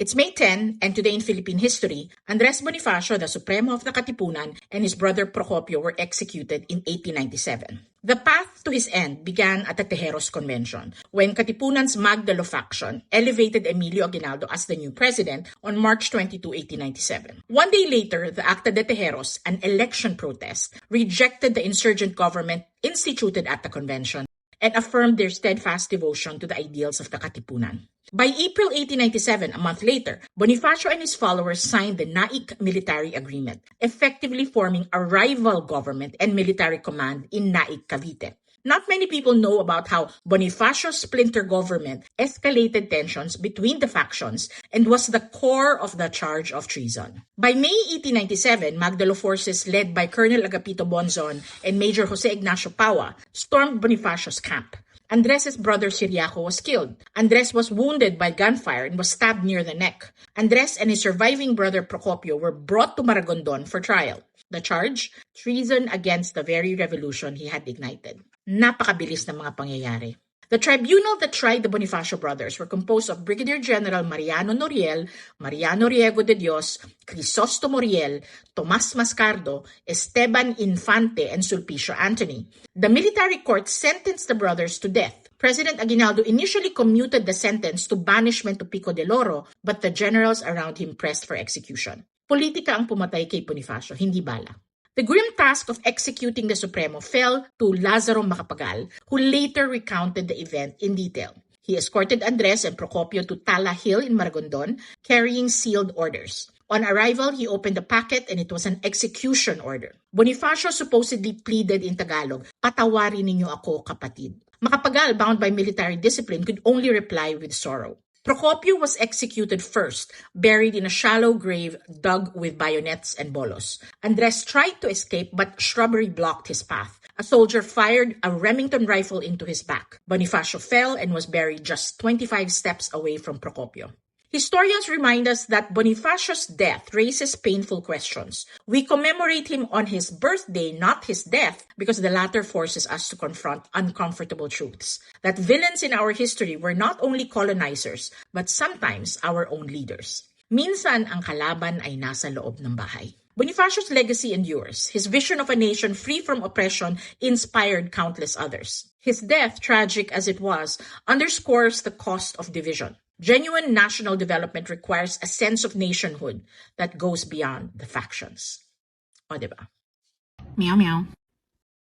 It's May 10, and today in Philippine history, Andres Bonifacio, the Supremo of the Katipunan, and his brother Procopio were executed in 1897. The path to his end began at the Tejeros Convention, when Katipunan's Magdalo faction elevated Emilio Aguinaldo as the new president on March 22, 1897. One day later, the Acta de Tejeros, an election protest, rejected the insurgent government instituted at the convention and affirmed their steadfast devotion to the ideals of the Katipunan. By April 1897, a month later, Bonifacio and his followers signed the Naik Military Agreement, effectively forming a rival government and military command in Naik, Cavite. Not many people know about how Bonifacio's splinter government escalated tensions between the factions and was the core of the charge of treason. By May 1897, Magdalo forces led by Colonel Agapito Bonzon and Major Jose Ignacio Paua stormed Bonifacio's camp. Andres' brother Ciriaco was killed. Andres was wounded by gunfire and was stabbed near the neck. Andres and his surviving brother Procopio were brought to Maragondon for trial. The charge? Treason against the very revolution he had ignited. Napakabilis ng mga pangyayari. The tribunal that tried the Bonifacio brothers were composed of Brigadier General Mariano Noriel, Mariano Riego de Dios, Crisostomo Riel, Tomas Mascardo, Esteban Infante, and Sulpicio Antony. The military court sentenced the brothers to death. President Aguinaldo initially commuted the sentence to banishment to Pico del Oro, but the generals around him pressed for execution. Politika ang pumatay kay Bonifacio, hindi bala. The grim task of executing the Supremo fell to Lazaro Macapagal, who later recounted the event in detail. He escorted Andres and Procopio to Tala Hill in Maragondon, carrying sealed orders. On arrival, he opened the packet and it was an execution order. Bonifacio supposedly pleaded in Tagalog, "Patawarin ninyo ako, kapatid." Macapagal, bound by military discipline, could only reply with sorrow. Procopio was executed first, buried in a shallow grave dug with bayonets and bolos. Andres tried to escape, but shrubbery blocked his path. A soldier fired a Remington rifle into his back. Bonifacio fell and was buried just 25 steps away from Procopio. Historians remind us that Bonifacio's death raises painful questions. We commemorate him on his birthday, not his death, because the latter forces us to confront uncomfortable truths. That villains in our history were not only colonizers, but sometimes our own leaders. Minsan, ang kalaban ay nasa loob ng bahay. Bonifacio's legacy endures. His vision of a nation free from oppression inspired countless others. His death, tragic as it was, underscores the cost of division. Genuine national development requires a sense of nationhood that goes beyond the factions. O, diba? Meow meow.